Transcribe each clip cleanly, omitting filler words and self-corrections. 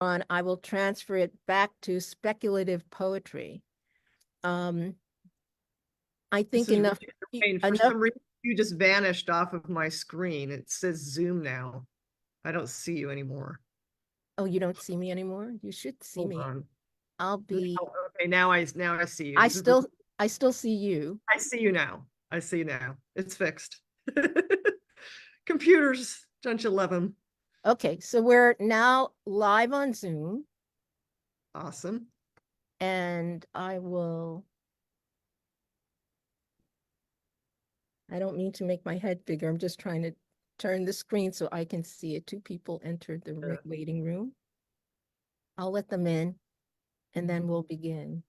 on, I will transfer it back to speculative poetry. I think This is enough. really for some reason, you just vanished off of my screen. It says Zoom now. I don't see you anymore. Oh, you don't see me anymore? You should see Hold me. on. I'll be. Oh, okay, now I see you. I still see you. I see you now. I see you now. It's fixed. Computers, don't you love them? Okay, so we're now live on Zoom, Awesome. and I don't mean to make my head bigger. I'm just trying to turn the screen so I can see it. Two people entered the waiting room. I'll let them in, and then we'll begin.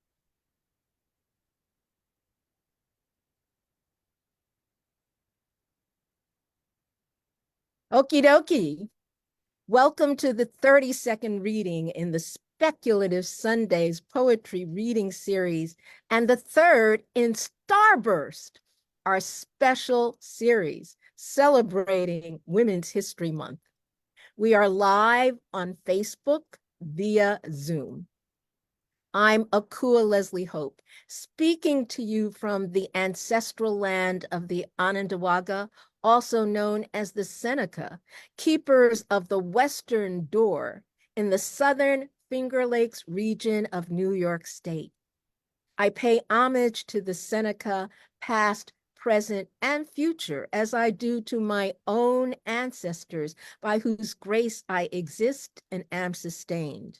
Okie dokie. Welcome to the 30-second reading in the Speculative Sundays Poetry Reading Series, and the third in Starburst, our special series celebrating Women's History Month. We are live on Facebook via Zoom. I'm Akua Leslie Hope, speaking to you from the ancestral land of the Onondaga, also known as the Seneca, keepers of the Western Door in the southern Finger Lakes region of New York State. I pay homage to the Seneca, past, present, and future, as I do to my own ancestors, by whose grace I exist and am sustained.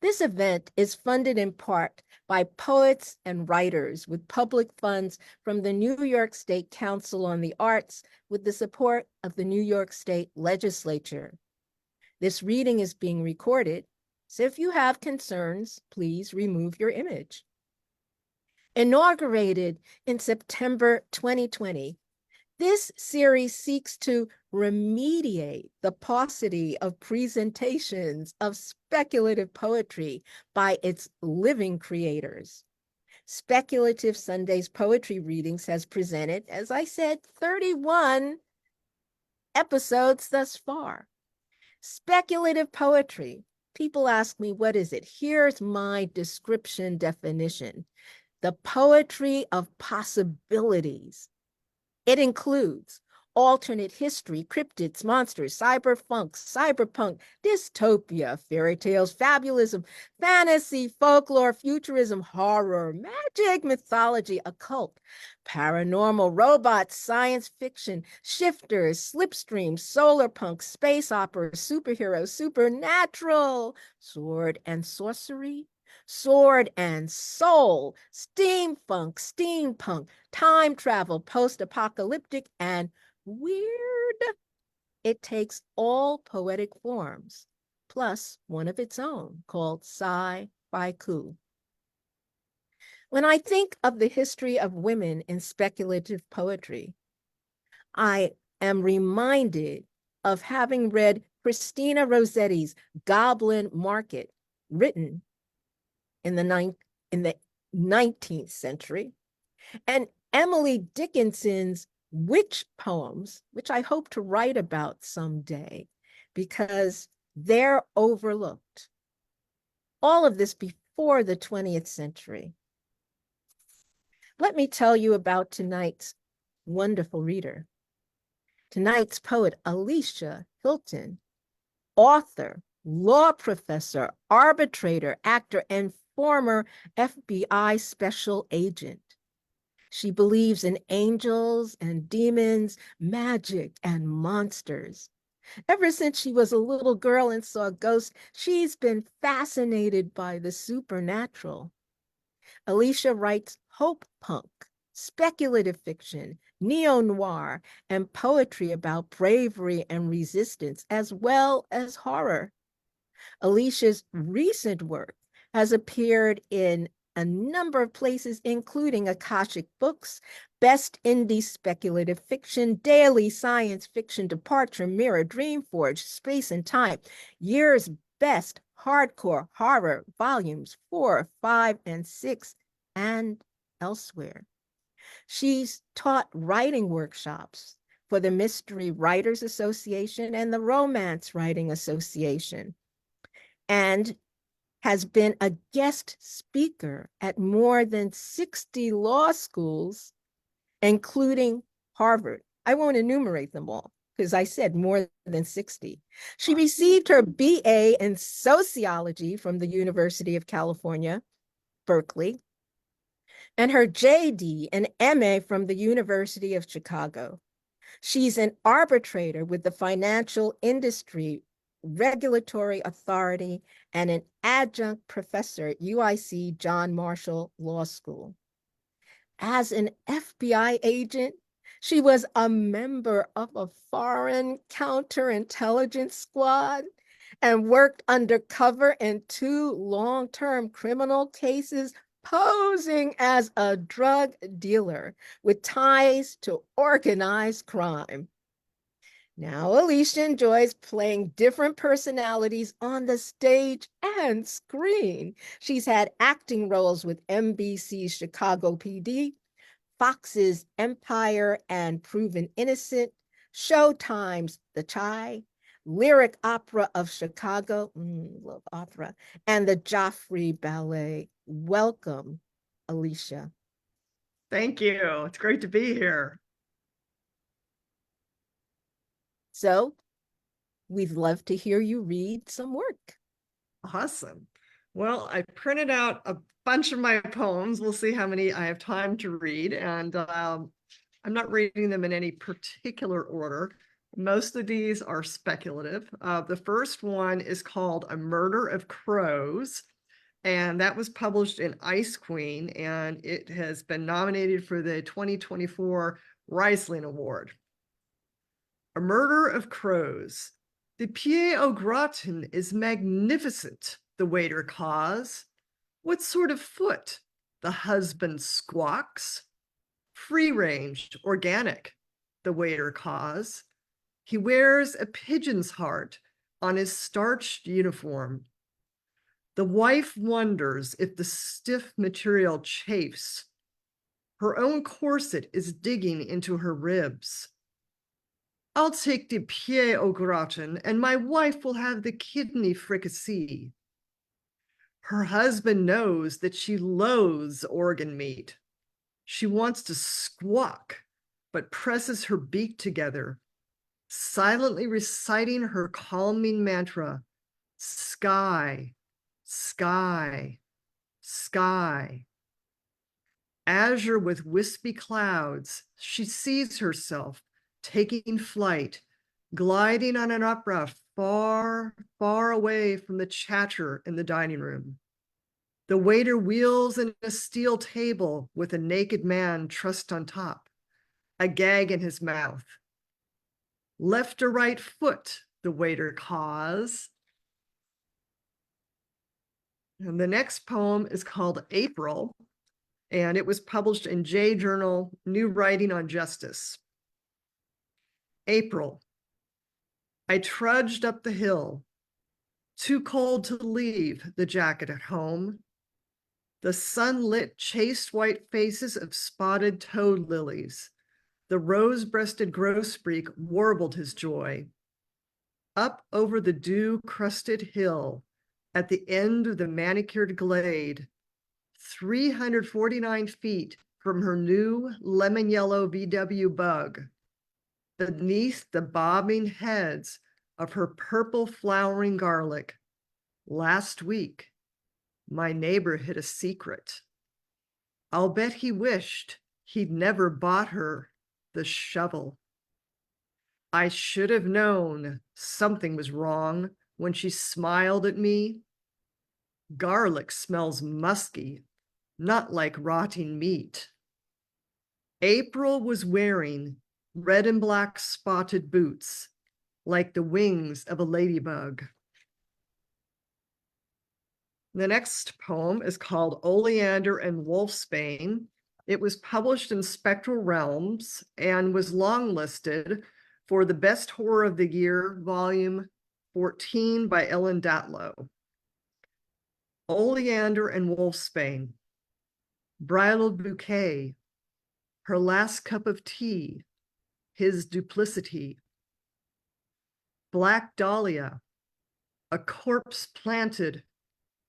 This event is funded in part by poets and writers with public funds from the New York State Council on the Arts with the support of the New York State Legislature. This reading is being recorded, so if you have concerns, please remove your image. Inaugurated in September 2020, this series seeks to remediate the paucity of presentations of speculative poetry by its living creators. Speculative Sundays Poetry Readings has presented, as I said, 31 episodes thus far. Speculative poetry. People ask me, what is it? Here's my description definition. The poetry of possibilities. It includes alternate history, cryptids, monsters, cyberpunk, dystopia, fairy tales, fabulism, fantasy, folklore, futurism, horror, magic, mythology, occult, paranormal, robots, science fiction, shifters, slipstream, solar punk, space opera, superheroes, supernatural, sword and sorcery, sword and soul, steampunk, time travel, post-apocalyptic, and weird. It takes all poetic forms, plus one of its own called sci-fi-ku. When I think of the history of women in speculative poetry, I am reminded of having read Christina Rossetti's Goblin Market, written in the 19th century, and Emily Dickinson's witch poems, which I hope to write about someday because they're overlooked. All of this before the 20th century. Let me tell you about tonight's wonderful reader. Tonight's poet, Alicia Hilton, author, law professor, arbitrator, actor, and former FBI special agent. She believes in angels and demons, magic and monsters. Ever since she was a little girl and saw ghosts, she's been fascinated by the supernatural. Alicia writes hope punk, speculative fiction, neo-noir, and poetry about bravery and resistance, as well as horror. Alicia's recent work has appeared in a number of places, including Akashic Books, Best Indie Speculative Fiction, Daily Science Fiction, Departure, Mirror, Dreamforge, Space and Time, Year's Best Hardcore Horror, Volumes 4, 5, and 6, and elsewhere. She's taught writing workshops for the Mystery Writers Association and the Romance Writing Association. and has been a guest speaker at more than 60 law schools, including Harvard. I won't enumerate them all because I said more than 60. She received her BA in sociology from the University of California, Berkeley, and her JD and MA from the University of Chicago. She's an arbitrator with the Financial Industry Regulatory Authority and an adjunct professor at UIC John Marshall Law School. As an FBI agent, she was a member of a foreign counterintelligence squad and worked undercover in 2 long-term criminal cases, posing as a drug dealer with ties to organized crime. Now, Alicia enjoys playing different personalities on the stage and screen. She's had acting roles with NBC's Chicago PD, Fox's Empire and Proven Innocent, Showtime's The Chai, Lyric Opera of Chicago, love opera, and the Joffrey Ballet. Welcome, Alicia. Thank you. It's great to be here. So, we'd love to hear you read some work. Awesome. Well, I printed out a bunch of my poems. We'll see how many I have time to read. And I'm not reading them in any particular order. Most of these are speculative. The first one is called A Murder of Crows. And that was published in Ice Queen. And it has been nominated for the 2024 Riesling Award. A Murder of Crows. The pied au gratin is magnificent, the waiter caws. What sort of foot? The husband squawks. Free-range, organic, the waiter caws. He wears a pigeon's heart on his starched uniform. The wife wonders if the stiff material chafes. Her own corset is digging into her ribs. I'll take the pied au gratin, and my wife will have the kidney fricassee. Her husband knows that she loathes organ meat. She wants to squawk, but presses her beak together, silently reciting her calming mantra, sky, sky, sky. Azure with wispy clouds, she sees herself taking flight, gliding on an opera far, far away from the chatter in the dining room. The waiter wheels in a steel table with a naked man trussed on top, a gag in his mouth. Left or right foot, the waiter caws. And the next poem is called April, and it was published in J Journal, New Writing on Justice. April. I trudged up the hill, too cold to leave the jacket at home. The sunlit, chaste white faces of spotted toad lilies. The rose-breasted grosbeak warbled his joy. Up over the dew-crusted hill, at the end of the manicured glade, 349 feet from her new lemon yellow VW bug, beneath the bobbing heads of her purple flowering garlic. Last week, my neighbor hid a secret. I'll bet he wished he'd never bought her the shovel. I should have known something was wrong when she smiled at me. Garlic smells musky, not like rotting meat. April was wearing red and black spotted boots, like the wings of a ladybug. The next poem is called Oleander and Wolfsbane. It was published in Spectral Realms and was longlisted for the Best Horror of the Year, Volume 14 by Ellen Datlow. Oleander and Wolfsbane. Bridal bouquet. Her last cup of tea. His duplicity. Black dahlia. a corpse planted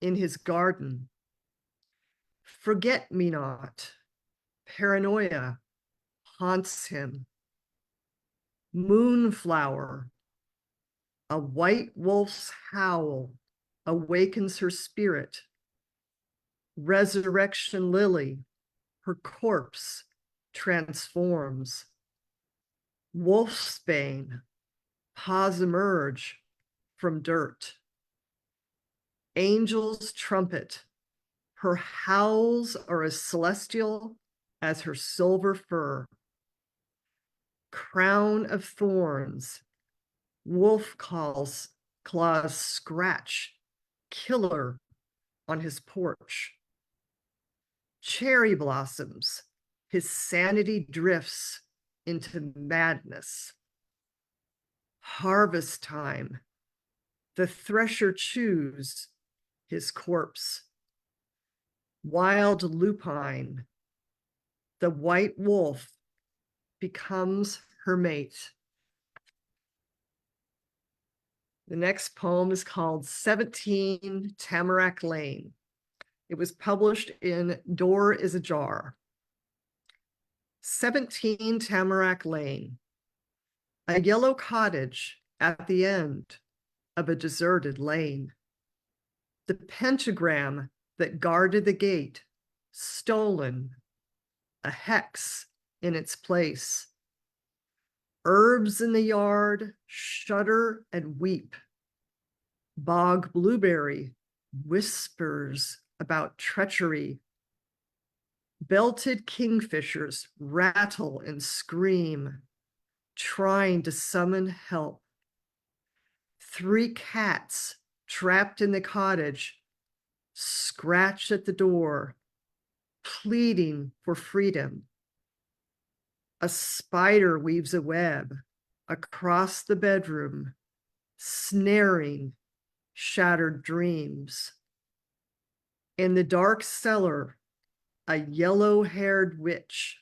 in his garden. Forget-me-not, paranoia haunts him. Moonflower, a white wolf's howl awakens her spirit. Resurrection lily, her corpse transforms. Wolfsbane, paws emerge from dirt. Angel's trumpet, her howls are as celestial as her silver fur. Crown of thorns, wolf claws scratch, killer on his porch. Cherry blossoms, his sanity drifts into madness. Harvest time, the thresher chews his corpse. Wild lupine, the white wolf becomes her mate. The next poem is called 17 Tamarack Lane. It was published in Door is Ajar. 17 Tamarack Lane, a yellow cottage at the end of a deserted lane. The pentagram that guarded the gate, stolen, a hex in its place. Herbs in the yard shudder and weep. Bog blueberry whispers about treachery. Belted kingfishers rattle and scream, trying to summon help. 3 cats trapped in the cottage scratch at the door, pleading for freedom. A spider weaves a web across the bedroom, snaring shattered dreams. In the dark cellar, a yellow-haired witch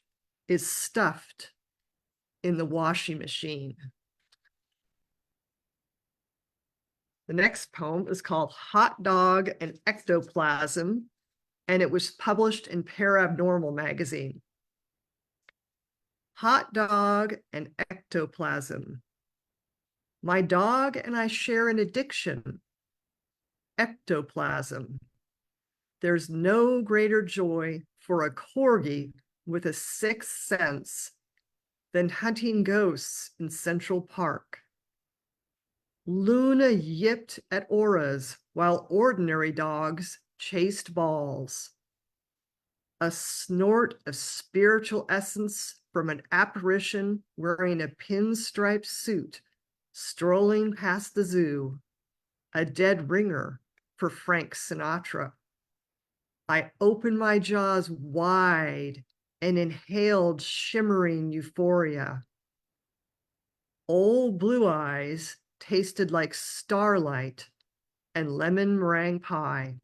is stuffed in the washing machine. The next poem is called Hot Dog and Ectoplasm, and it was published in Parabnormal magazine. Hot dog and ectoplasm. My dog and I share an addiction, ectoplasm. There's no greater joy for a corgi with a 6th sense than hunting ghosts in Central Park. Luna yipped at auras while ordinary dogs chased balls. A snort of spiritual essence from an apparition wearing a pinstripe suit, strolling past the zoo, a dead ringer for Frank Sinatra. I opened my jaws wide and inhaled shimmering euphoria. Old Blue Eyes tasted like starlight and lemon meringue pie.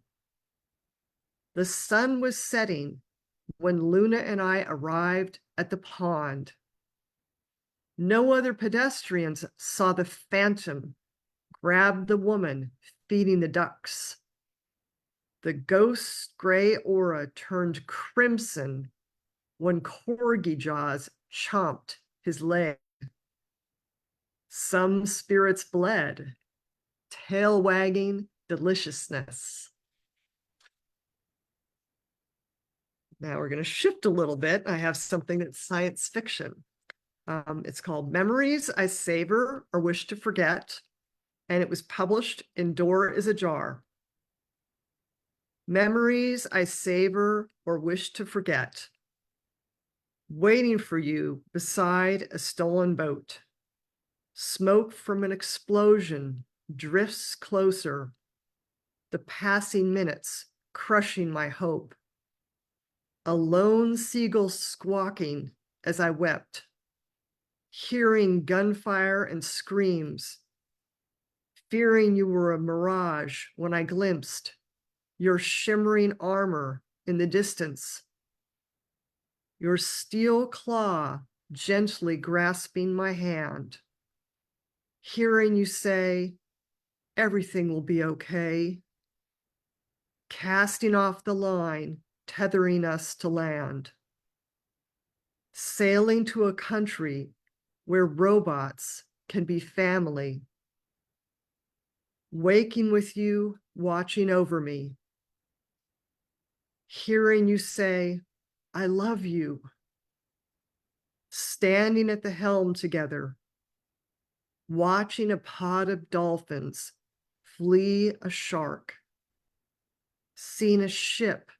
The sun was setting when Luna and I arrived at the pond. No other pedestrians saw the phantom grab the woman feeding the ducks. The ghost's gray aura turned crimson when corgi jaws chomped his leg. Some spirits bled, tail wagging deliciousness. Now we're going to shift a little bit. I have something that's science fiction. It's called Memories I Savor or Wish to Forget, and it was published in Door is Ajar. Memories I savor or wish to forget. Waiting for you beside a stolen boat. Smoke from an explosion drifts closer. The passing minutes crushing my hope. A lone seagull squawking as I wept. Hearing gunfire and screams. Fearing you were a mirage when I glimpsed your shimmering armor in the distance. Your steel claw gently grasping my hand. Hearing you say, everything will be okay. Casting off the line, tethering us to land. Sailing to a country where robots can be family. Waking with you, watching over me. Hearing you say, I love you. Standing at the helm together. Watching a pod of dolphins flee a shark. Seeing a ship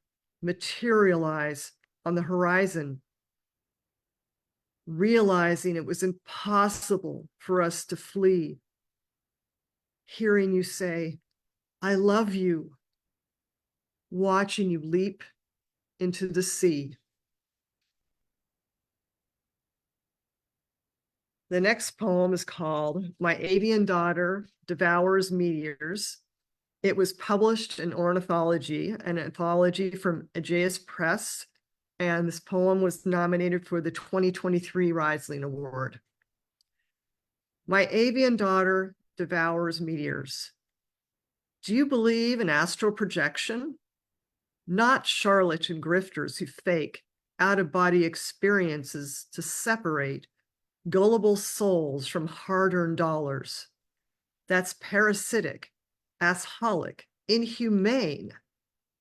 materialize on the horizon. Realizing it was impossible for us to flee. Hearing you say, I love you. Watching you leap into the sea. The next poem is called My Avian Daughter Devours Meteors. It was published in Ornithology, an anthology from Ageas Press, and this poem was nominated for the 2023 Rising Award. My avian daughter devours meteors. Do you believe in astral projection? Not charlatan grifters who fake out-of-body experiences to separate gullible souls from hard-earned dollars. That's parasitic, asholic, inhumane,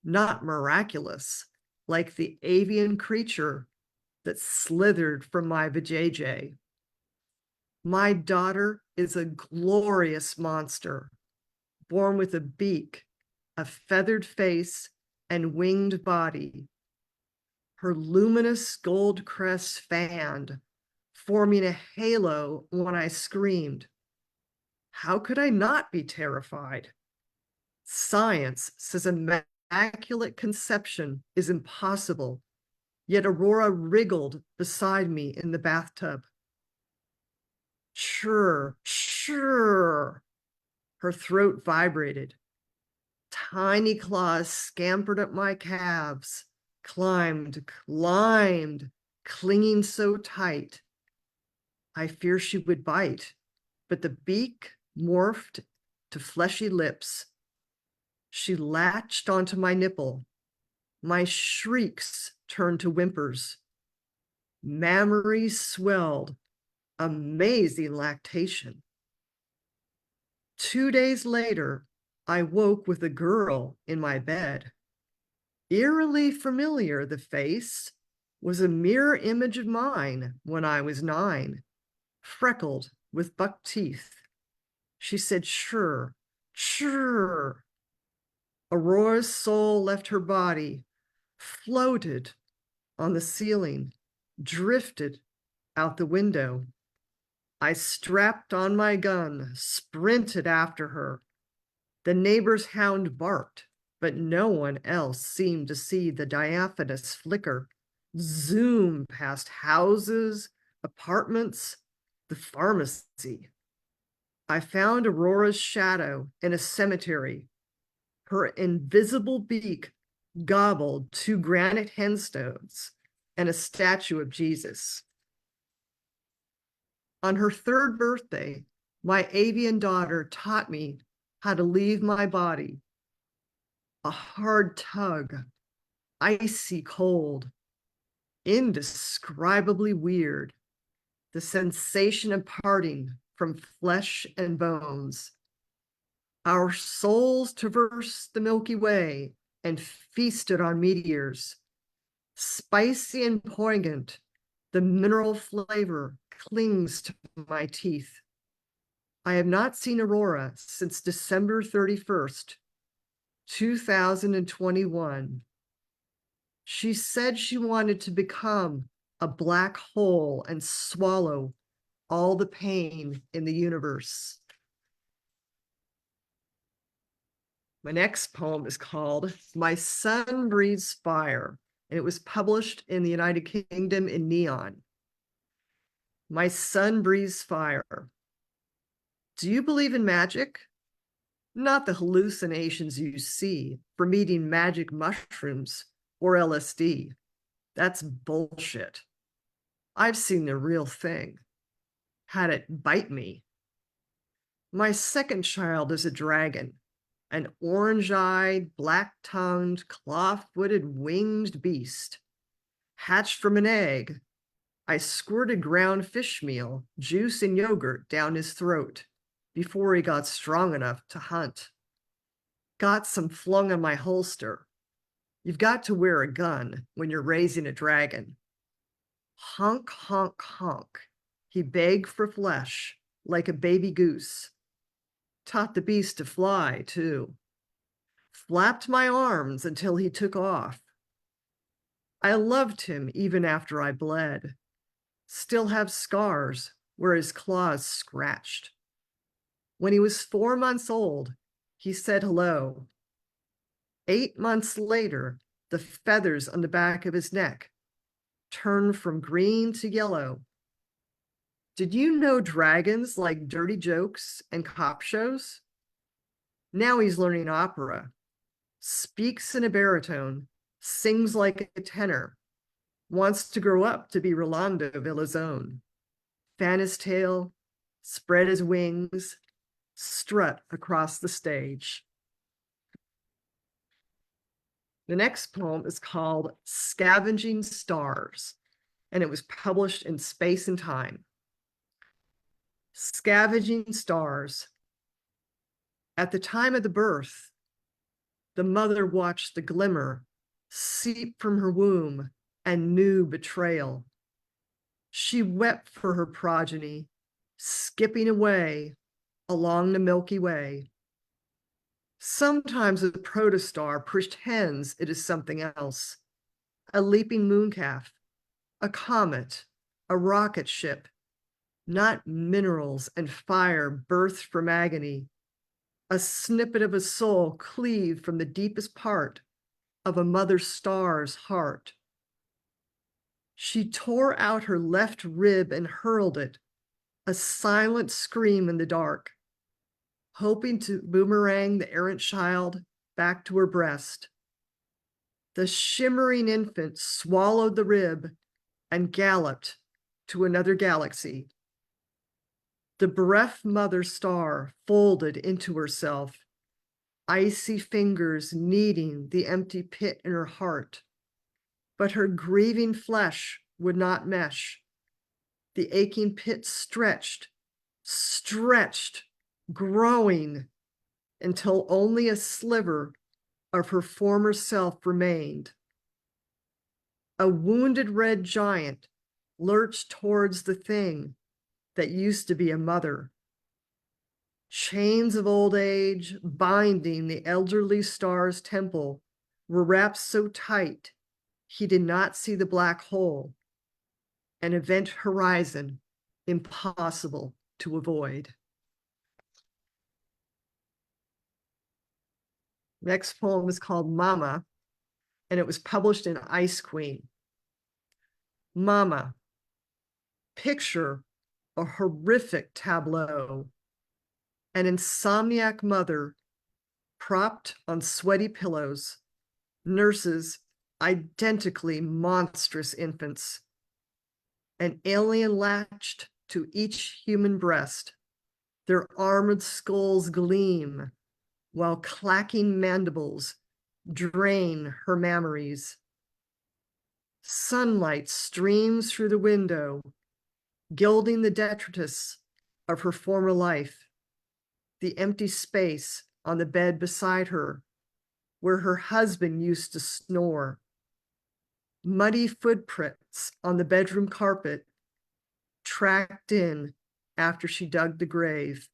not miraculous, like the avian creature that slithered from my vajayjay. My daughter is a glorious monster, born with a beak, a feathered face, and winged body. Her luminous gold crest fanned, forming a halo when I screamed. How could I not be terrified? Science says immaculate conception is impossible, yet Aurora wriggled beside me in the bathtub. Sure. Her throat vibrated. Tiny claws scampered up my calves, climbed, clinging so tight. I fear she would bite, but the beak morphed to fleshy lips. She latched onto my nipple. My shrieks turned to whimpers. Mammaries swelled. Amazing lactation. 2 days later, I woke with a girl in my bed. Eerily familiar, the face was a mirror image of mine when I was 9, freckled with buck teeth. She said, sure. Aurora's soul left her body, floated on the ceiling, drifted out the window. I strapped on my gun, sprinted after her. The neighbor's hound barked, but no one else seemed to see the diaphanous flicker zoom past houses, apartments, the pharmacy. I found Aurora's shadow in a cemetery. Her invisible beak gobbled 2 granite headstones and a statue of Jesus. On her 3rd birthday, my avian daughter taught me how to leave my body. A hard tug, icy cold, indescribably weird, the sensation of parting from flesh and bones. Our souls traversed the Milky Way and feasted on meteors. Spicy and poignant, the mineral flavor clings to my teeth. I have not seen Aurora since December 31st, 2021. She said she wanted to become a black hole and swallow all the pain in the universe. My next poem is called My Sun Breathes Fire, and it was published in the United Kingdom in Neon. My sun breathes fire. Do you believe in magic? Not the hallucinations you see from eating magic mushrooms or LSD. That's bullshit. I've seen the real thing. Had it bite me. My second child is a dragon, an orange-eyed, black-tongued, claw-footed, winged beast. Hatched from an egg, I squirted ground fish meal, juice, and yogurt down his throat before he got strong enough to hunt. Got some flung in my holster. You've got to wear a gun when you're raising a dragon. Honk, honk, honk. He begged for flesh like a baby goose. Taught the beast to fly, too. Flapped my arms until he took off. I loved him even after I bled. Still have scars where his claws scratched. When he was 4 months old, he said hello. 8 months later, the feathers on the back of his neck turned from green to yellow. Did you know dragons like dirty jokes and cop shows? Now he's learning opera, speaks in a baritone, sings like a tenor, wants to grow up to be Rolando Villazone, fan his tail, spread his wings, strut across the stage. The next poem is called Scavenging Stars, and it was published in Space and Time. Scavenging stars. At the time of the birth, the mother watched the glimmer seep from her womb and knew betrayal. She wept for her progeny, skipping away along the Milky Way. Sometimes a protostar pretends it is something else, a leaping mooncalf, a comet, a rocket ship, not minerals and fire birthed from agony, a snippet of a soul cleaved from the deepest part of a mother star's heart. She tore out her left rib and hurled it, a silent scream in the dark, hoping to boomerang the errant child back to her breast. The shimmering infant swallowed the rib and galloped to another galaxy. The bereft mother star folded into herself, icy fingers kneading the empty pit in her heart. But her grieving flesh would not mesh. The aching pit stretched, growing until only a sliver of her former self remained. A wounded red giant lurched towards the thing that used to be a mother. Chains of old age binding the elderly star's temple were wrapped so tight he did not see the black hole, an event horizon impossible to avoid. Next poem is called Mama, and it was published in Ice Queen. Mama, picture a horrific tableau, an insomniac mother propped on sweaty pillows, nurses identically monstrous infants, an alien latched to each human breast. Their armored skulls gleam while clacking mandibles drain her memories. Sunlight streams through the window, gilding the detritus of her former life, the empty space on the bed beside her, where her husband used to snore. Muddy footprints on the bedroom carpet, tracked in after she dug the grave.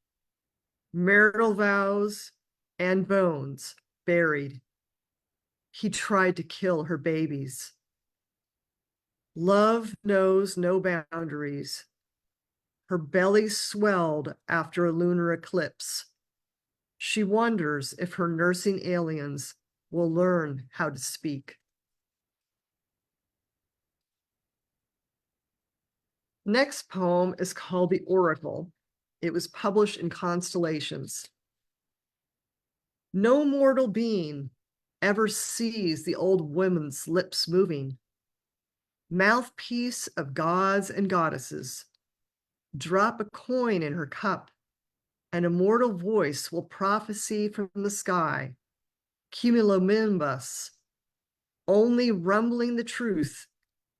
Marital vows and bones buried. He tried to kill her babies. Love knows no boundaries. Her belly swelled after a lunar eclipse. She wonders if her nursing aliens will learn how to speak. Next poem is called The Oracle. It was published in Constellations. No mortal being ever sees the old woman's lips moving. Mouthpiece of gods and goddesses, drop a coin in her cup, An immortal voice will prophesy from the sky, cumulonimbus, only rumbling the truth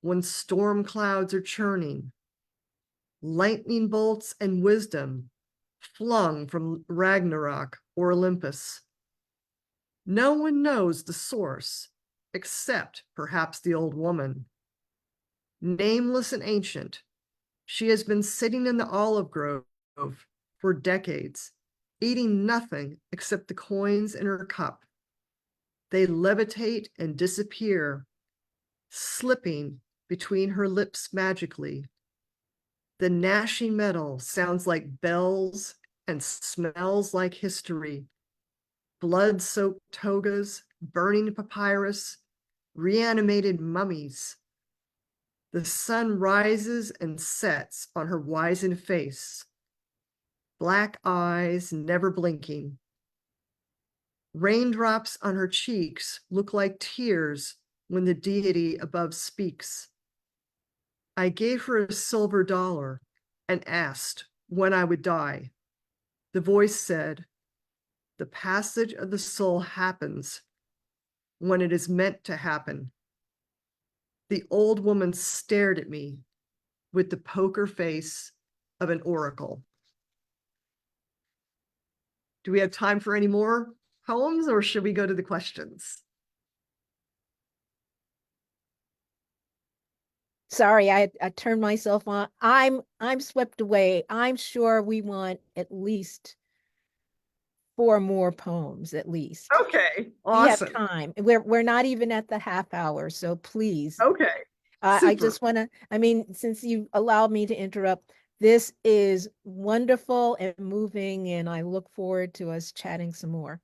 when storm clouds are churning. Lightning bolts and wisdom flung from Ragnarok or Olympus. No one knows the source, except perhaps the old woman. Nameless and ancient, she has been sitting in the olive grove for decades, eating nothing except the coins in her cup. They levitate and disappear, slipping between her lips magically. The gnashing metal sounds like bells and smells like history. Blood-soaked togas, burning papyrus, reanimated mummies. The sun rises and sets on her wizened face. Black eyes never blinking. Raindrops on her cheeks look like tears when the deity above speaks. I gave her a silver dollar and asked when I would die. The voice said, "The passage of the soul happens when it is meant to happen." The old woman stared at me with the poker face of an oracle. Do we have time for any more poems, or should we go to the questions? Sorry, I turned myself on. I'm swept away. I'm sure we want at least 4 more poems, at least. Okay, We have awesome. time. We're not even at the half hour, so please. Okay, I super. just want to, I mean, since you allowed me to interrupt, this is wonderful and moving, and I look forward to us chatting some more.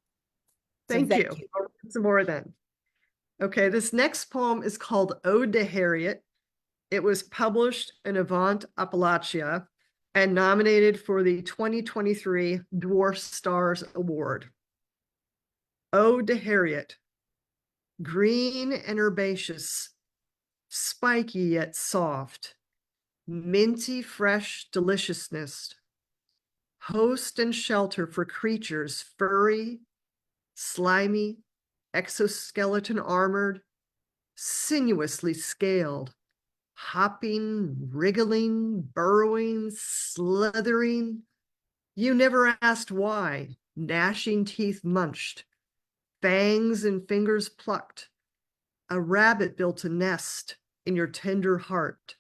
So Thank thank you. you. I'll read some more then. Okay, this next poem is called Ode to Harriet. It was published in Avant Appalachia and nominated for the 2023 Dwarf Stars Award. Ode to Harriet. Green and herbaceous, spiky yet soft, minty fresh deliciousness, host and shelter for creatures furry, slimy, exoskeleton armored, sinuously scaled, hopping, wriggling, burrowing, slithering. You never asked why, gnashing teeth munched, fangs and fingers plucked. A rabbit built a nest in your tender heart,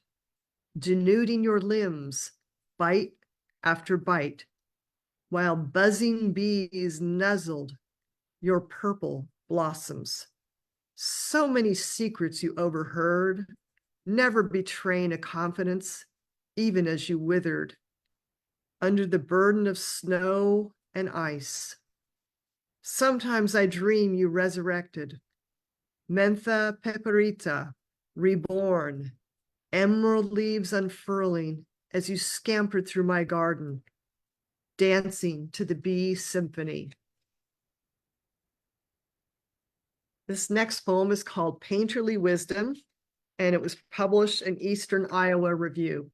denuding your limbs, bite after bite, while buzzing bees nuzzled your purple blossoms. So many secrets you overheard, never betraying a confidence, even as you withered under the burden of snow and ice. Sometimes I dream you resurrected, mentha peperita, reborn, emerald leaves unfurling as you scampered through my garden, dancing to the bee symphony. This next poem is called Painterly Wisdom, and it was published in Eastern Iowa Review.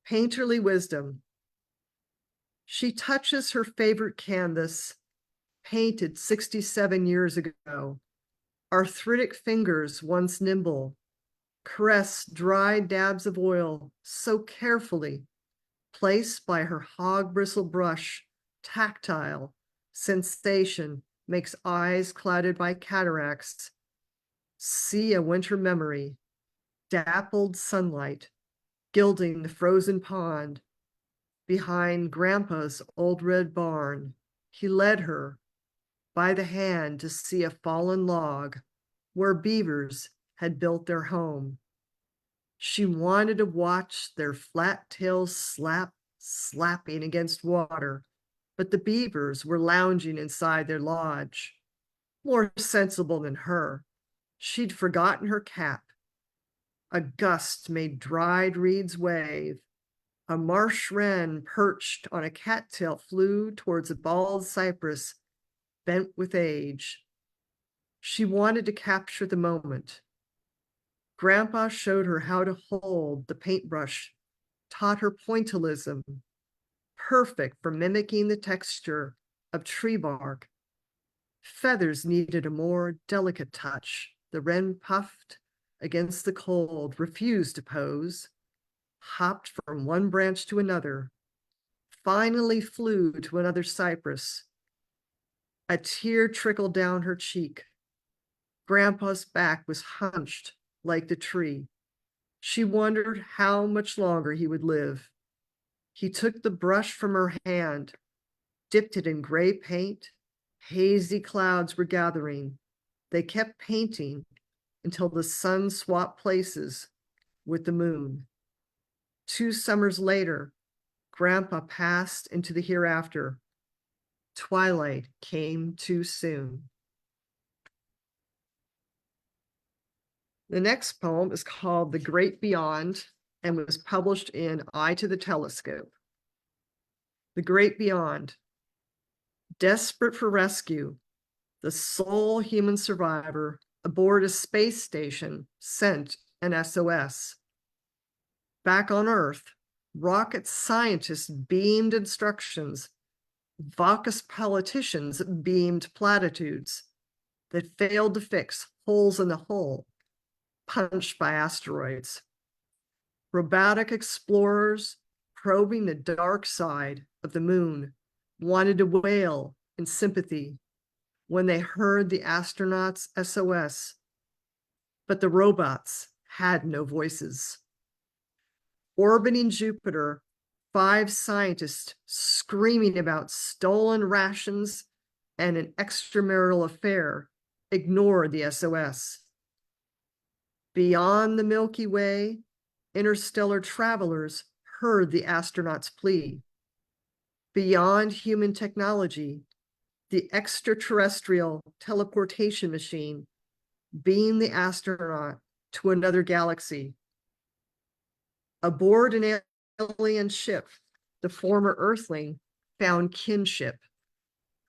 Painterly Wisdom. She touches her favorite canvas, painted 67 years ago. Arthritic fingers once nimble, caress dry dabs of oil so carefully, placed by her hog bristle brush, tactile sensation makes eyes clouded by cataracts. See a winter memory, dappled sunlight, gilding the frozen pond. Behind Grandpa's old red barn, he led her by the hand to see a fallen log where beavers had built their home. She wanted to watch their flat tails slapping against water, but the beavers were lounging inside their lodge. More sensible than her, she'd forgotten her cap. A gust made dried reeds wave. A marsh wren perched on a cattail flew towards a bald cypress bent with age. She wanted to capture the moment. Grandpa showed her how to hold the paintbrush, taught her pointillism, perfect for mimicking the texture of tree bark. Feathers needed a more delicate touch. The wren puffed against the cold, refused to pose, hopped from one branch to another, finally flew to another cypress. A tear trickled down her cheek. Grandpa's back was hunched like the tree. She wondered how much longer he would live. He took the brush from her hand, dipped it in gray paint. Hazy clouds were gathering. They kept painting until the sun swapped places with the moon. 2 summers later, Grandpa passed into the hereafter. Twilight came too soon. The next poem is called The Great Beyond and was published in Eye to the Telescope. The Great Beyond. Desperate for rescue, the sole human survivor aboard a space station sent an SOS. Back on Earth, rocket scientists beamed instructions. Vacuous politicians beamed platitudes that failed to fix holes in the hull punched by asteroids. Robotic explorers probing the dark side of the moon wanted to wail in sympathy when they heard the astronauts' SOS, but the robots had no voices. Orbiting Jupiter, 5 scientists screaming about stolen rations and an extramarital affair ignored the SOS. Beyond the Milky Way, interstellar travelers heard the astronauts' plea. Beyond human technology, the extraterrestrial teleportation machine beamed the astronaut to another galaxy. Aboard an alien ship, the former Earthling found kinship.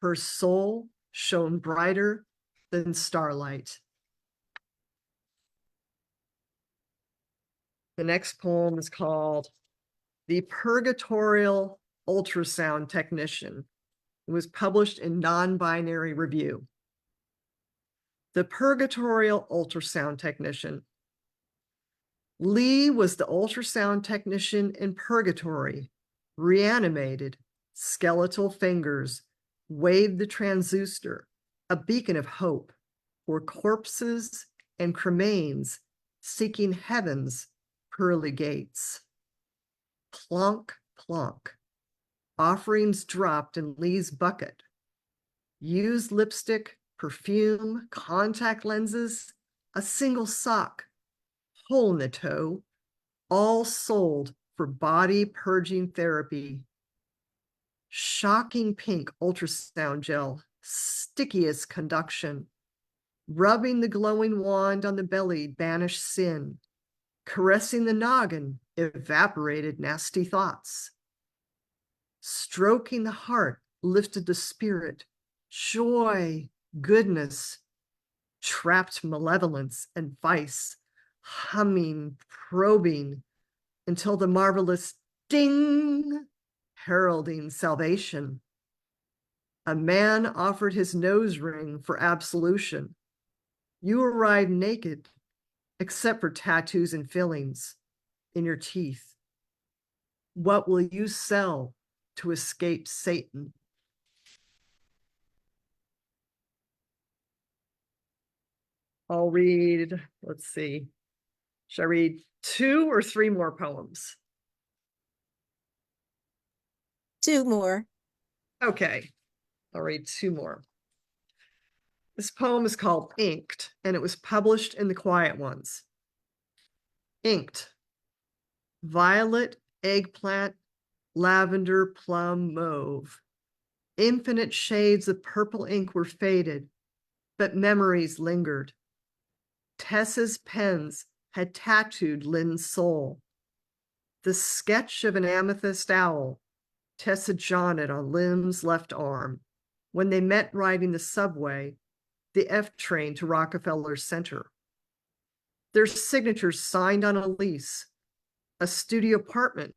Her soul shone brighter than starlight. The next poem is called The Purgatorial Ultrasound Technician. It was published in Non-Binary Review. The Purgatorial Ultrasound Technician. Lee was the ultrasound technician in purgatory, reanimated, skeletal fingers, waved the transducer, a beacon of hope for corpses and cremains seeking heaven's pearly gates. Plonk, plonk. Offerings dropped in Lee's bucket. Used lipstick, perfume, contact lenses, a single sock, hole in the toe, all sold for body purging therapy. Shocking pink ultrasound gel, sticky as conduction. Rubbing the glowing wand on the belly banished sin. Caressing the noggin evaporated nasty thoughts. Stroking the heart lifted the spirit, joy, goodness, trapped malevolence and vice, humming, probing, until the marvelous ding, heralding salvation. A man offered his nose ring for absolution. You arrived naked, except for tattoos and fillings in your teeth. What will you sell to escape Satan? I'll read, let's see. Should I read 2 or 3 more poems? 2 more. Okay, I'll read 2 more. This poem is called Inked, and it was published in The Quiet Ones. Inked. Violet, eggplant, lavender, plum, mauve. Infinite shades of purple ink were faded, but memories lingered. Tessa's pens had tattooed Lynn's soul. The sketch of an amethyst owl, Tessa jotted on Lynn's left arm when they met riding the subway, the F train to Rockefeller Center. Their signatures signed on a lease, a studio apartment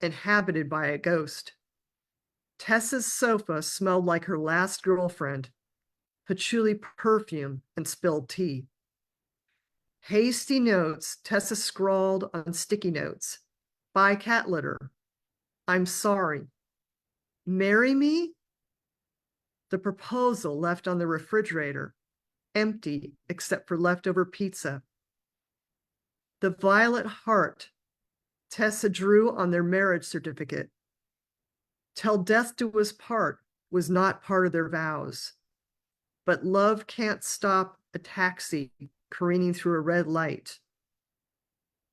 inhabited by a ghost. Tessa's sofa smelled like her last girlfriend, patchouli perfume and spilled tea. Hasty notes Tessa scrawled on sticky notes. Buy cat litter. I'm sorry. Marry me? The proposal left on the refrigerator, empty except for leftover pizza. The violet heart Tessa drew on their marriage certificate. Till death do us part was not part of their vows. But love can't stop a taxi careening through a red light.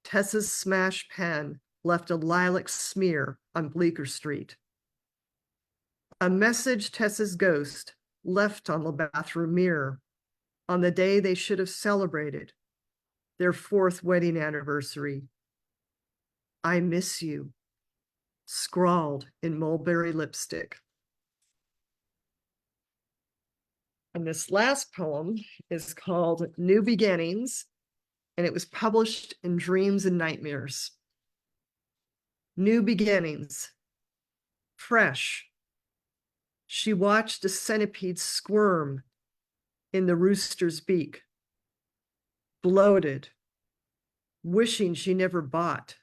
Tessa's smashed pen left a lilac smear on Bleecker Street. A message Tessa's ghost left on the bathroom mirror on the day they should have celebrated their 4th wedding anniversary. I miss you, scrawled in mulberry lipstick. And this last poem is called New Beginnings, and it was published in Dreams and Nightmares. New beginnings, fresh. She watched a centipede squirm in the rooster's beak, bloated, wishing she never bought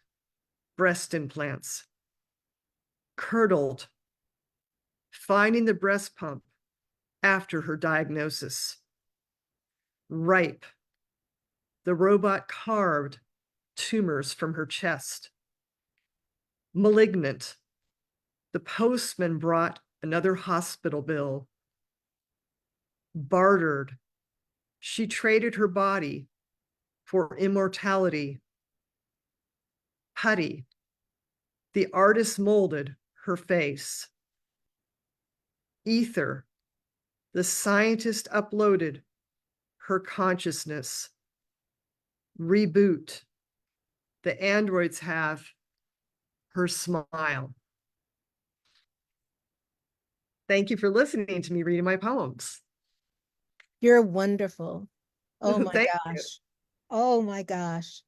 breast implants, curdled, finding the breast pump after her diagnosis, ripe. The robot carved tumors from her chest. Malignant. The postman brought another hospital bill. Bartered. She traded her body for immortality. Putty. The artist molded her face. Ether. The scientist uploaded her consciousness. Reboot. The androids have her smile. Thank you for listening to me reading my poems. You're wonderful. Oh my Thank gosh. you. Oh my gosh.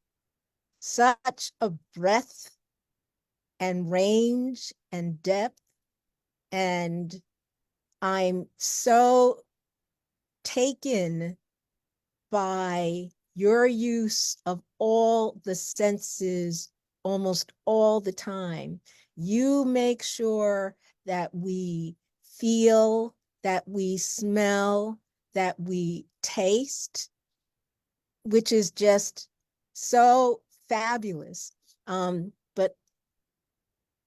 Such a breadth and range and depth. And I'm so taken by your use of all the senses almost all the time. You make sure that we feel, that we smell, that we taste, which is just so fabulous. But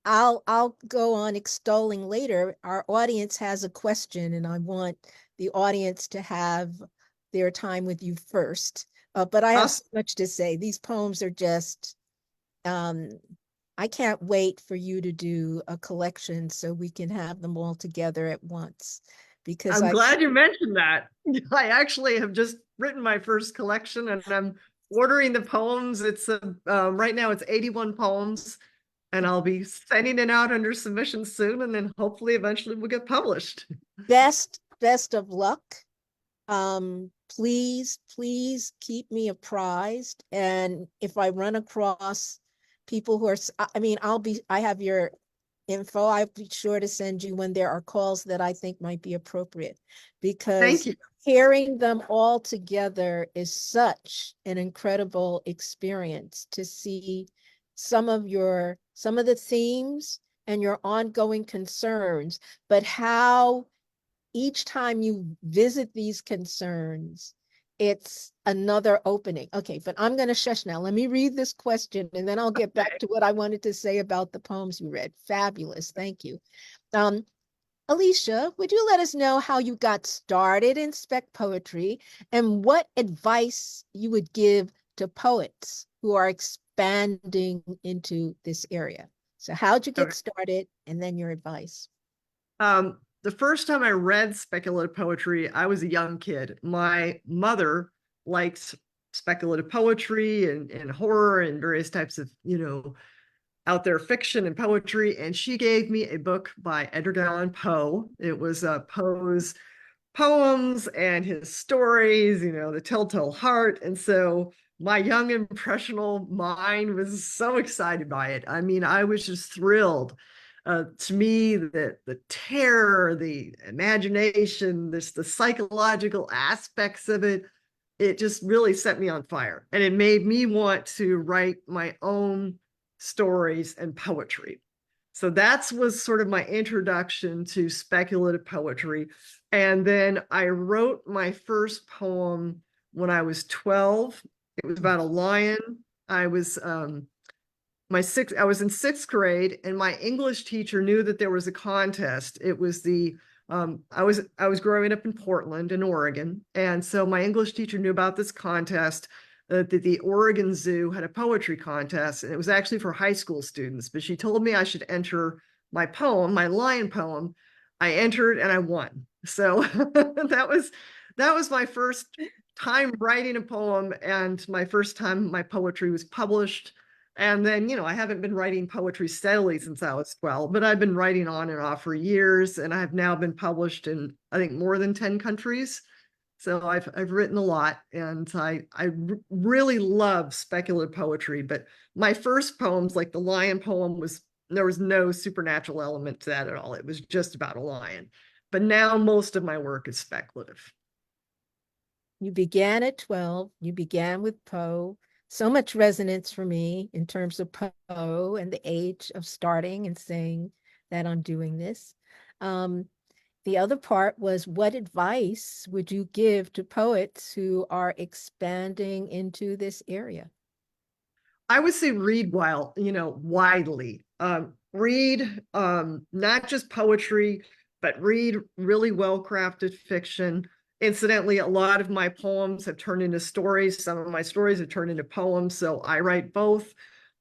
I'll go on extolling later. Our audience has a question, and I want the audience to have their time with you first. But I have so much to say. These poems are just, I can't wait for you to do a collection so we can have them all together at once. Because I'm glad you mentioned that. I actually have just written my first collection, and I'm ordering the poems. It's right now it's 81 poems, and I'll be sending it out under submission soon, and then hopefully eventually we'll get published. best of luck. Please keep me apprised. And if I run across people who are, I have your info. I'll be sure to send you when there are calls that I think might be appropriate, because hearing them all together is such an incredible experience to see some of the themes and your ongoing concerns, but how each time you visit these concerns, it's another opening. Okay, but I'm going to shush now. Let me read this question, and then I'll get back to what I wanted to say about the poems you read. Fabulous. Thank you. Alicia, would you let us know how you got started in spec poetry and what advice you would give to poets who are expanding into this area? So how'd you get started, and then your advice? The first time I read speculative poetry, I was a young kid. My mother likes speculative poetry and horror and various types of, out there fiction and poetry. And she gave me a book by Edgar Allan Poe. It was Poe's poems and his stories, The Telltale Heart. And so my young impressional mind was so excited by it. I mean, I was just thrilled. To me, the terror, the imagination, the psychological aspects of it, it just really set me on fire. And it made me want to write my own stories and poetry. So that was sort of my introduction to speculative poetry. And then I wrote my first poem when I was 12. It was about a lion. I was I was in sixth grade, and my English teacher knew that there was a contest. It was the I was growing up in Portland, in Oregon, and so my English teacher knew about this contest. That the Oregon Zoo had a poetry contest, and it was actually for high school students. But she told me I should enter my poem, my lion poem. I entered and I won. So that was my first time writing a poem, and my first time my poetry was published. And then, I haven't been writing poetry steadily since I was 12, but I've been writing on and off for years, and I've now been published in, I think, more than 10 countries. So I've written a lot, and I really love speculative poetry. But my first poems, like the lion poem, there was no supernatural element to that at all. It was just about a lion. But now most of my work is speculative. You began at 12, you began with Poe. So much resonance for me in terms of Poe and the age of starting and saying that I'm doing this. The other part was, what advice would you give to poets who are expanding into this area? I would say read widely. Read not just poetry, but read really well-crafted fiction. Incidentally, a lot of my poems have turned into stories. Some of my stories have turned into poems, so I write both.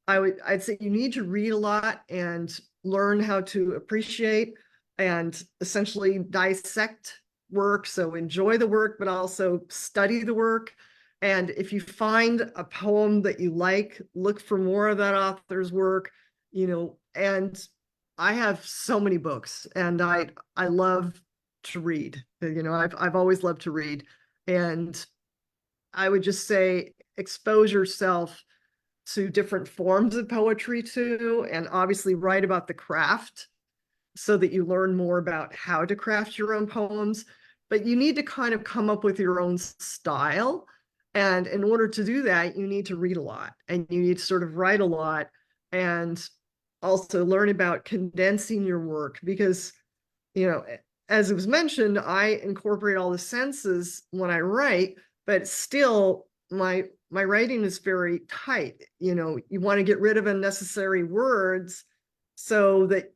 I'd say you need to read a lot and learn how to appreciate and essentially dissect work. So enjoy the work, but also study the work. And if you find a poem that you like, look for more of that author's work, and I have so many books, and I love to read. I've always loved to read. And I would just say expose yourself to different forms of poetry too, and obviously write about the craft so that you learn more about how to craft your own poems. But you need to kind of come up with your own style. And in order to do that, you need to read a lot, and you need to sort of write a lot, and also learn about condensing your work, because, as it was mentioned, I incorporate all the senses when I write, but still my writing is very tight. You want to get rid of unnecessary words so that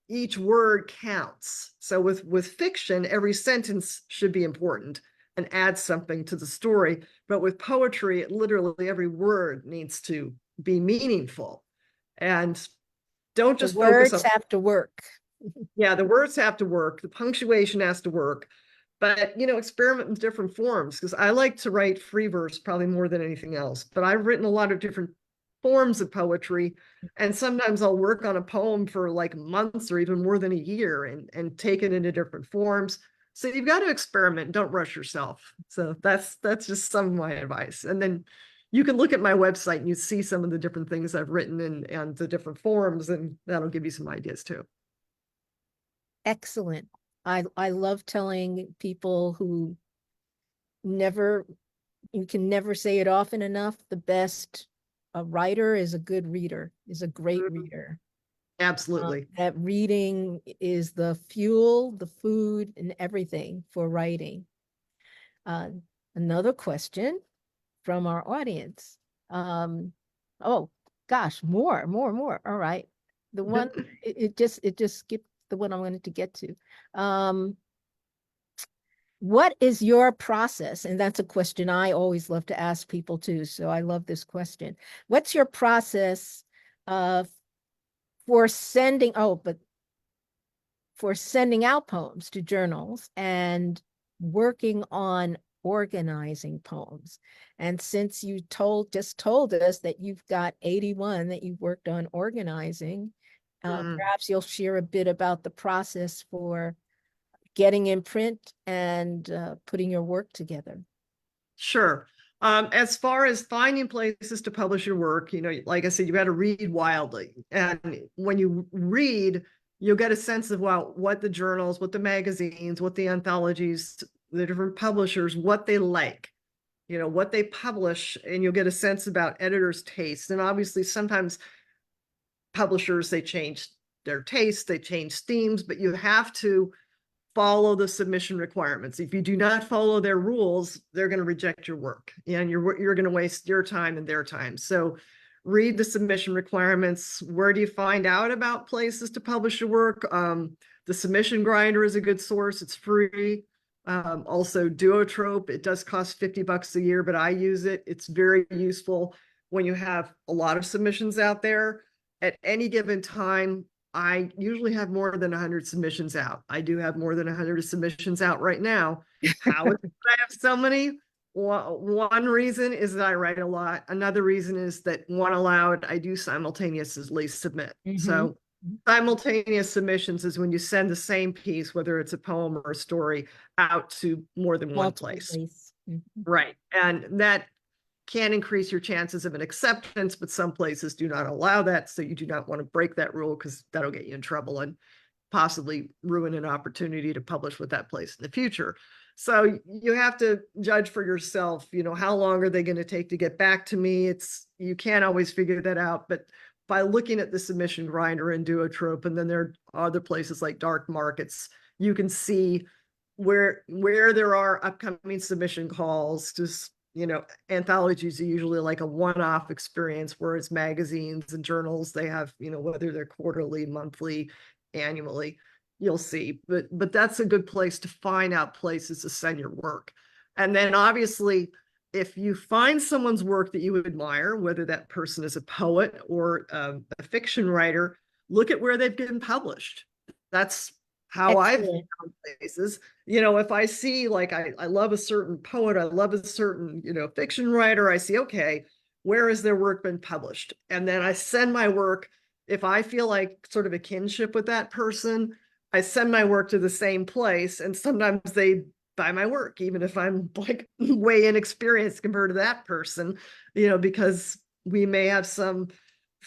each word counts. So with fiction, every sentence should be important and add something to the story. But with poetry, literally every word needs to be meaningful. And don't The just focus on, words have to work. yeah, the words have to work, the punctuation has to work, but experiment with different forms, because I like to write free verse probably more than anything else. But I've written a lot of different forms of poetry, and sometimes I'll work on a poem for like months or even more than a year, and take it into different forms. So you've got to experiment, don't rush yourself. So that's just some of my advice. And then you can look at my website and you see some of the different things I've written and the different forms, and that'll give you some ideas too. Excellent. I love telling people who never, you can never say it often enough, the best a writer is a good reader, is a great reader. Absolutely. That reading is the fuel, the food, and everything for writing. Uh, Another question from our audience. Oh gosh, more. All right. The one, it just skipped the one I wanted to get to. What is your process? And that's a question I always love to ask people too. So I love this question. What's your process uh, for sending, for sending out poems to journals and working on organizing poems? And since you just told us that you've got 81 that you've worked on organizing, perhaps you'll share a bit about the process for getting in print and putting your work together. Sure. As far as finding places to publish your work, like I said, you got to read wildly. And when you read, you'll get a sense of, well, what the journals, what the magazines, what the anthologies, the different publishers, what they like, what they publish, and you'll get a sense about editors' taste. And obviously sometimes publishers, they change their taste, they change themes, but you have to follow the submission requirements. If you do not follow their rules, they're going to reject your work, and you're going to waste your time and their time. So read the submission requirements. Where do you find out about places to publish your work? The Submission Grinder is a good source. It's free. Also Duotrope, it does cost $50 a year, but I use it. It's very useful when you have a lot of submissions out there. At any given time, I usually have more than 100 submissions out. I do have more than 100 submissions out right now. How is it that I have so many? One reason is that I write a lot. Another reason is that one aloud, I do simultaneously submit. So simultaneous submissions is when you send the same piece, whether it's a poem or a story, out to more than one place. Right. And that can increase your chances of an acceptance, but some places do not allow that. So you do not want to break that rule, because that'll get you in trouble and possibly ruin an opportunity to publish with that place in the future. So you have to judge for yourself, how long are they going to take to get back to me? You can't always figure that out, but by looking at the Submission Grinder and Duotrope, and then there are other places like Dark Markets, you can see where there are upcoming submission calls. Just, anthologies are usually like a one-off experience, whereas magazines and journals, they have, whether they're quarterly, monthly, annually, you'll see. But that's a good place to find out places to send your work. And then obviously, if you find someone's work that you admire, whether that person is a poet or a fiction writer, look at where they've been published. That's how I've found places. If I see, like, I love a certain poet, I love a certain, fiction writer, I see, okay, where has their work been published? And then I send my work. If I feel like sort of a kinship with that person, I send my work to the same place, and sometimes they buy my work, even if I'm like way inexperienced compared to that person, because we may have some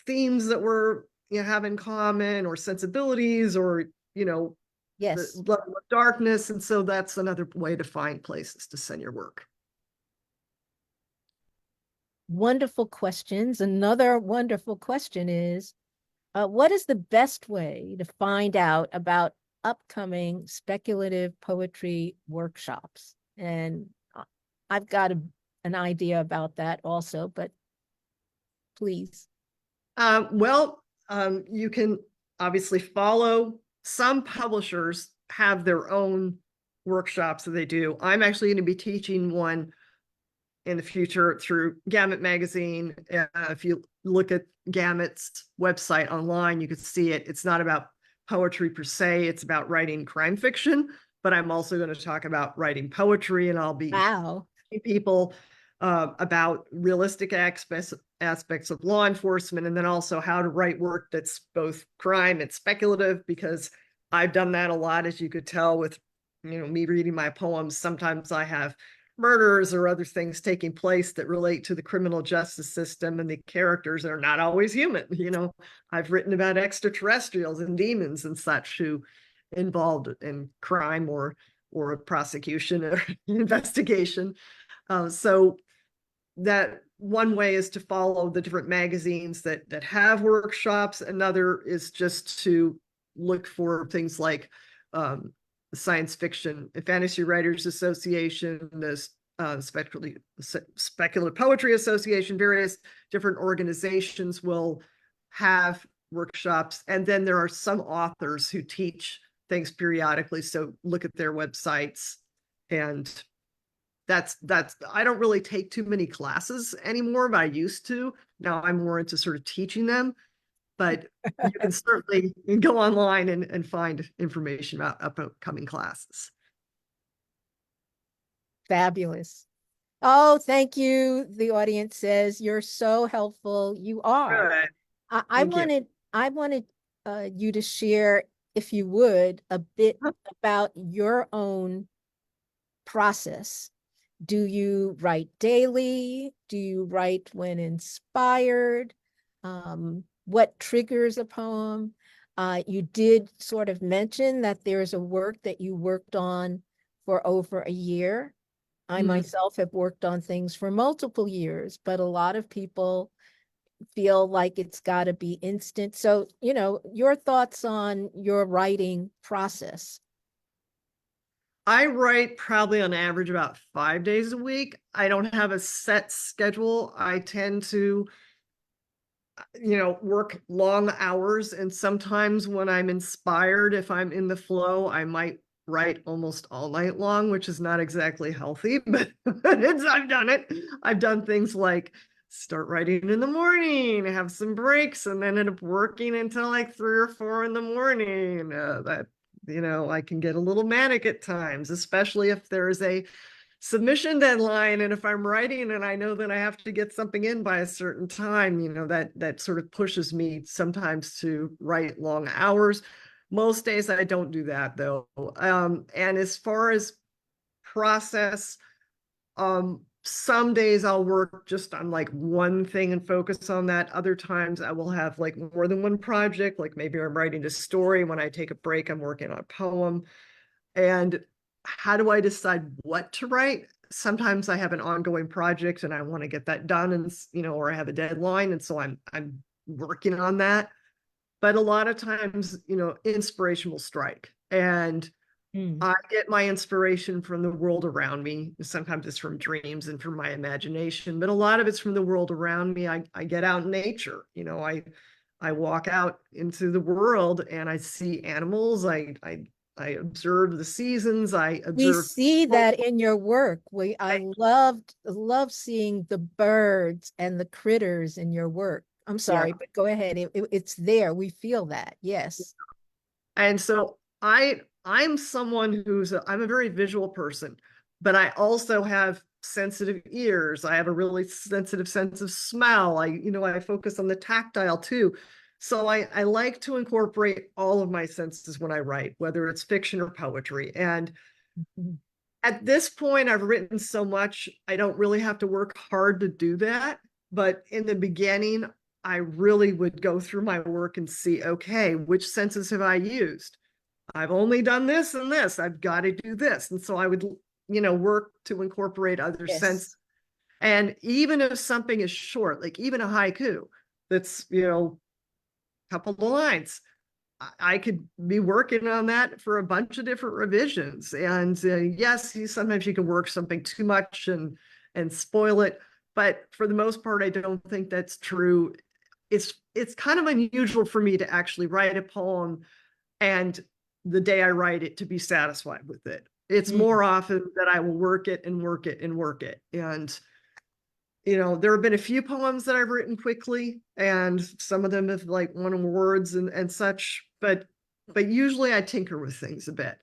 themes that we're, have in common, or sensibilities, or, yes, the level of darkness. And so that's another way to find places to send your work. Wonderful questions. Another wonderful question is, what is the best way to find out about upcoming speculative poetry workshops? And I've got an idea about that also, but please. You can obviously follow. Some publishers have their own workshops that they do. I'm actually going to be teaching one in the future through Gamut magazine. If you look at Gamut's website online, you can see it. It's not about poetry per se, it's about writing crime fiction, but I'm also going to talk about writing poetry, and I'll be teaching people about realistic aspects of law enforcement, and then also how to write work that's both crime and speculative, because I've done that a lot, as you could tell with me reading my poems. Sometimes I have murders or other things taking place that relate to the criminal justice system, and the characters are not always human. I've written about extraterrestrials and demons and such who involved in crime or a prosecution or investigation. So that one way is to follow the different magazines that have workshops. Another is just to look for things like Science Fiction and Fantasy Writers Association, the Speculative Poetry Association. Various different organizations will have workshops, and then there are some authors who teach things periodically, so look at their websites. And that's I don't really take too many classes anymore, but I used to. Now I'm more into sort of teaching them, but you can certainly go online and find information about upcoming classes. Fabulous. Oh, thank you. The audience says you're so helpful. You are. Good. I wanted you to share, if you would, a bit about your own process. Do you write daily? Do you write when inspired? What triggers a poem? You did sort of mention that there's a work that you worked on for over a year. I Mhm. myself have worked on things for multiple years, but a lot of people feel like it's got to be instant. So, your thoughts on your writing process. I write probably on average about 5 days a week. I don't have a set schedule. I tend to, work long hours. And sometimes when I'm inspired, if I'm in the flow, I might write almost all night long, which is not exactly healthy, but I've done it. I've done things like start writing in the morning, have some breaks, and then end up working until like 3 or 4 in the morning. I can get a little manic at times, especially if there's a submission deadline, and if I'm writing and I know that I have to get something in by a certain time, that sort of pushes me sometimes to write long hours. Most days I don't do that though. And as far as process, some days I'll work just on like one thing and focus on that. Other times I will have like more than one project, like maybe I'm writing a story. When I take a break, I'm working on a poem. And how do I decide what to write? Sometimes I have an ongoing project and I want to get that done, and or I have a deadline, and so I'm working on that. But a lot of times, inspiration will strike, and Mm. I get my inspiration from the world around me. Sometimes it's from dreams and from my imagination, but a lot of it's from the world around me. I get out in nature. I walk out into the world and I see animals. I observe the seasons. I We observe see people. that in your work. I love seeing the birds and the critters in your work. I'm Yeah. sorry, but go ahead. It's there. We feel that. Yes. And so I'm someone I'm a very visual person, but I also have sensitive ears. I have a really sensitive sense of smell. I focus on the tactile too. So I like to incorporate all of my senses when I write, whether it's fiction or poetry. And Mhm. at this point, I've written so much, I don't really have to work hard to do that. But in the beginning, I really would go through my work and see, okay, which senses have I used? I've only done this and this. I've got to do this. And so I would, work to incorporate other senses. Yes. And even if something is short, like even a haiku that's, a couple of lines, I could be working on that for a bunch of different revisions. And yes, sometimes you can work something too much and spoil it. But for the most part, I don't think that's true. It's kind of unusual for me to actually write a poem and the day I write it to be satisfied with it. It's Mm. more often that I will work it and work it and work it. And there have been a few poems that I've written quickly, and some of them have like won awards and such, but usually I tinker with things a bit.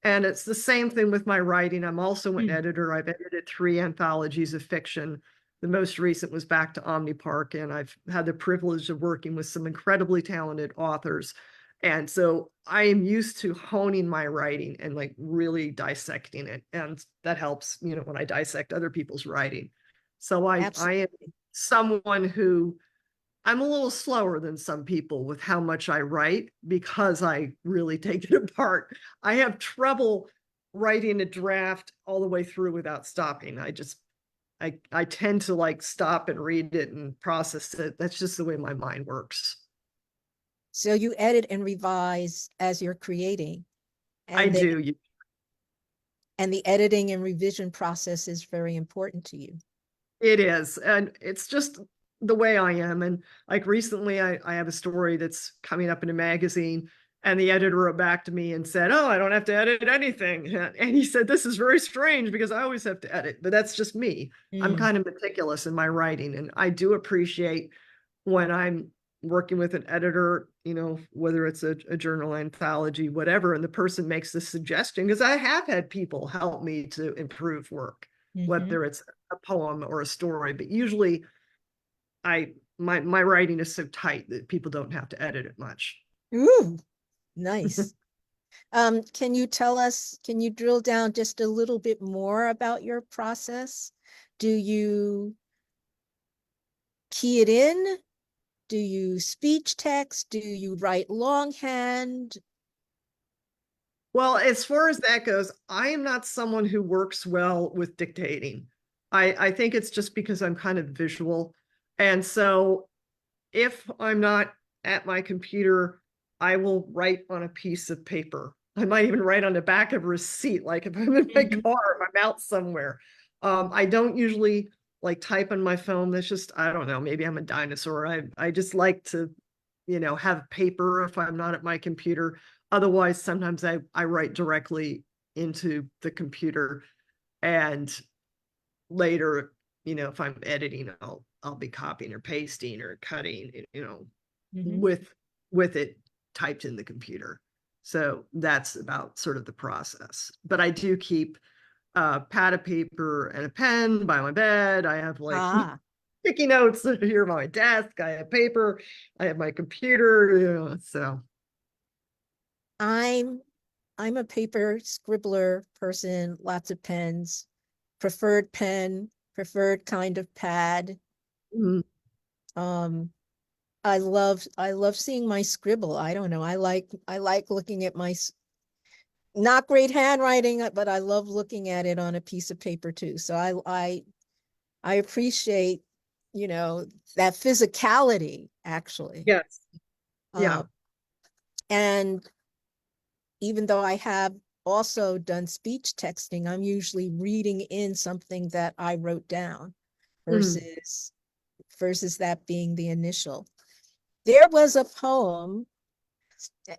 And it's the same thing with my writing. I'm also an Mm. editor. I've edited 3 anthologies of fiction. The most recent was Back to Omnipark, and I've had the privilege of working with some incredibly talented authors. And so I am used to honing my writing and like really dissecting it. And that helps, when I dissect other people's writing. So I am Absolutely. someone who I'm a little slower than some people with how much I write because I really take it apart. I have trouble writing a draft all the way through without stopping. I tend to like stop and read it and process it. That's just the way my mind works. So you edit and revise as you're creating, I and then do. and the editing and revision process is very important to you. It is. And it's just the way I am. And like recently, I have a story that's coming up in a magazine, and the editor wrote back to me and said, "Oh, I don't have to edit anything." And he said, "This is very strange because I always have to edit, but that's just me. I'm Mm. kind of meticulous in my writing. And I do appreciate when I'm working with an editor, whether it's a journal anthology, whatever, and the person makes this suggestion, because I have had people help me to improve work, Mhm. whether it's a poem or a story, but usually my writing is so tight that people don't have to edit it much. Ooh, nice. Can you drill down just a little bit more about your process? Do you key it in? Do you speech text? Do you write longhand? Well, as far as that goes, I am not someone who works well with dictating. I think it's just because I'm kind of visual. And so if I'm not at my computer, I will write on a piece of paper. I might even write on the back of a receipt, like if I'm in my Mhm. car, if I'm out somewhere. I don't usually like type on my phone. That's just, I don't know, maybe I'm a dinosaur. I just like to, have paper if I'm not at my computer. Otherwise, sometimes I write directly into the computer, and later, if I'm editing, I'll be copying or pasting or cutting, Mhm. with it typed in the computer. So that's about sort of the process. But I do keep a pad of paper and a pen by my bed. I have like Ah, sticky notes here on my desk. I have paper. I have my computer. So I'm I'm a paper scribbler person, lots of pens, preferred pen, preferred kind of pad. mm, Um, I love seeing my scribble. I don't know. I like looking at not great handwriting, but I love looking at it on a piece of paper too. So I appreciate, you know, that physicality actually. yes, yeah. Uh, and even though I have also done speech texting, I'm usually reading in something that I wrote down Mm, versus that being the initial. There was a poem,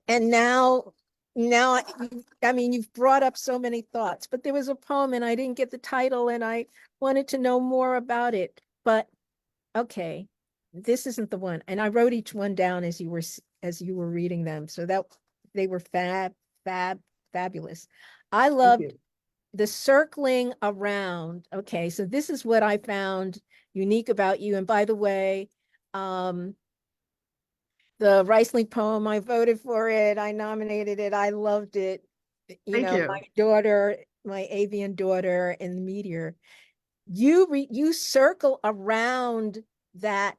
and now I mean you've brought up so many thoughts, but there was a poem and I didn't get the title and I wanted to know more about it. But okay, this isn't the one. And I wrote each one down as you were reading them. So that they were fab, fabulous. I thank loved you. the circling around. Okay, so this is what I found unique about you. And by the way, um, the Riesling poem, I voted for it. I nominated it. I loved it. You Thank know, my you. daughter, my avian daughter in the meteor. You circle around that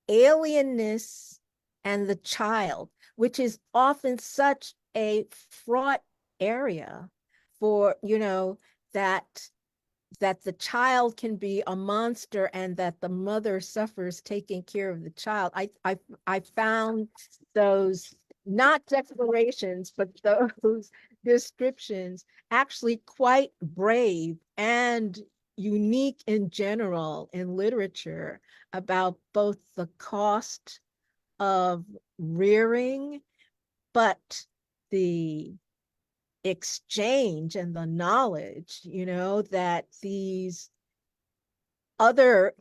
alienness and the child, which is often such a fraught area for, that the child can be a monster and that the mother suffers taking care of the child. I found those not declarations, but those descriptions actually quite brave and unique in general in literature about both the cost of rearing, but the exchange and the knowledge, that these other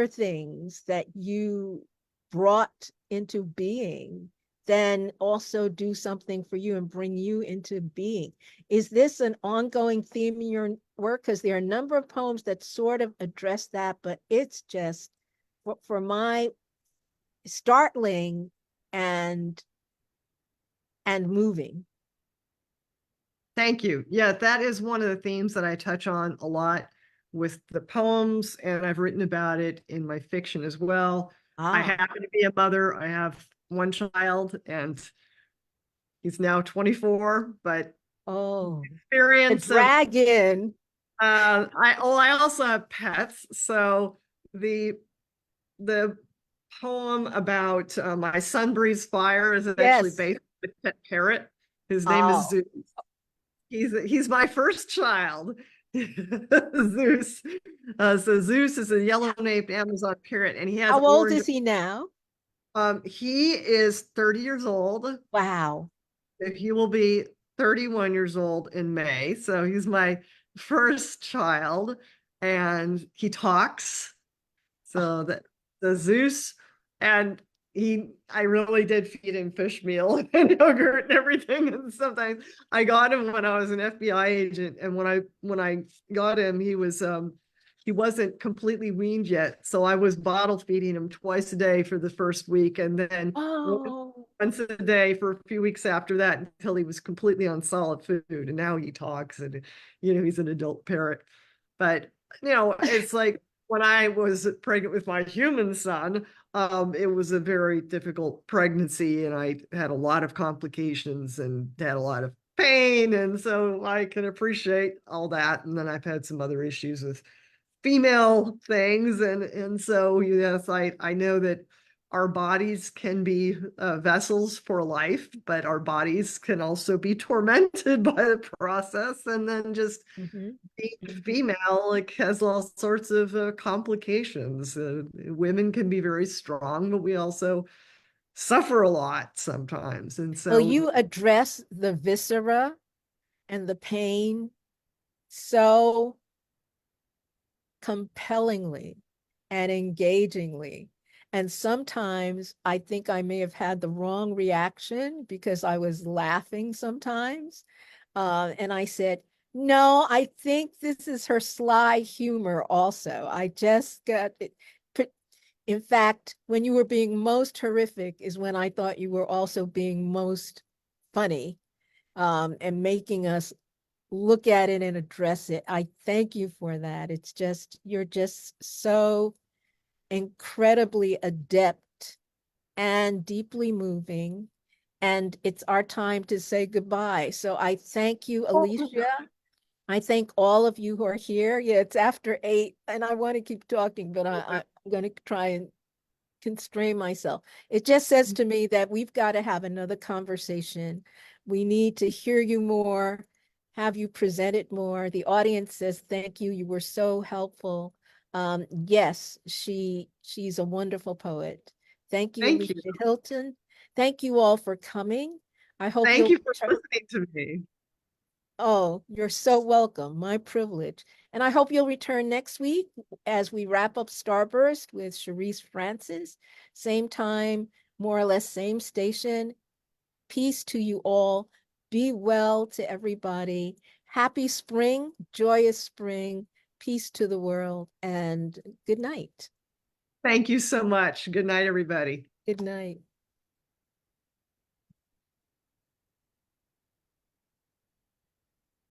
things that you brought into being then also do something for you and bring you into being. Is this an ongoing theme in your work? Because there are a number of poems that sort of address that, but it's just for my startling and moving. Thank you. Yeah, that is one of the themes that I touch on a lot with the poems, and I've written about it in my fiction as well. I Ah, happen to be a mother. I have one child, and he's now 24, but oh, the experience of dragon. I also have pets. So the the poem about my son breathes fire is actually Yes. based on a pet parrot. His name is Oh, Zeus. He's my first child. Zeus. So Zeus is a yellow-naped Amazon parrot, and he has how old orange. is he now? He is 30 years old. Wow. He will be 31 years old in May. So he's my first child, and he talks. So that the Zeus, and I really did feed him fish meal and yogurt and everything. And sometimes I got him when I was an FBI agent, and when I got him, he wasn't completely weaned yet. So I was bottle feeding him twice a day for the first week, and then Oh, once a day for a few weeks after that until he was completely on solid food. And now he talks, and he's an adult parrot. But it's like when I was pregnant with my human son, It was a very difficult pregnancy, and I had a lot of complications and had a lot of pain. And so I can appreciate all that. And then I've had some other issues with female things. And so, yes, I know that our bodies can be vessels for life, but our bodies can also be tormented by the process. And then just Mhm. being Mhm. female, like, has all sorts of complications. Women can be very strong, but we also suffer a lot sometimes. And Well, so, you address the viscera and the pain so compellingly and engagingly. And sometimes I think I may have had the wrong reaction because I was laughing sometimes. And I said, no, I think this is her sly humor also. I just got it. In fact, when you were being most horrific is when I thought you were also being most funny, and making us look at it and address it. I thank you for that. It's just, you're just so incredibly adept and deeply moving. And it's our time to say goodbye. So I thank you, Alicia. I thank all of you who are here. Yeah, it's after 8, and I want to keep talking, but I'm going to try and constrain myself. It just says to me that we've got to have another conversation. We need to hear you more, have you present it more. The audience says, thank you. You were so helpful. Yes, she's a wonderful poet. Thank you, thank you. Alicia Hilton. Thank you all for coming. I hope Thank you'll you for return. listening to me. Oh, you're so welcome. My privilege. And I hope you'll return next week as we wrap up Starburst with Cherise Francis. Same time, more or less, same station. Peace to you all. Be well to everybody. Happy spring, joyous spring, peace to the world, and good night. Thank you so much. Good night, everybody. Good night.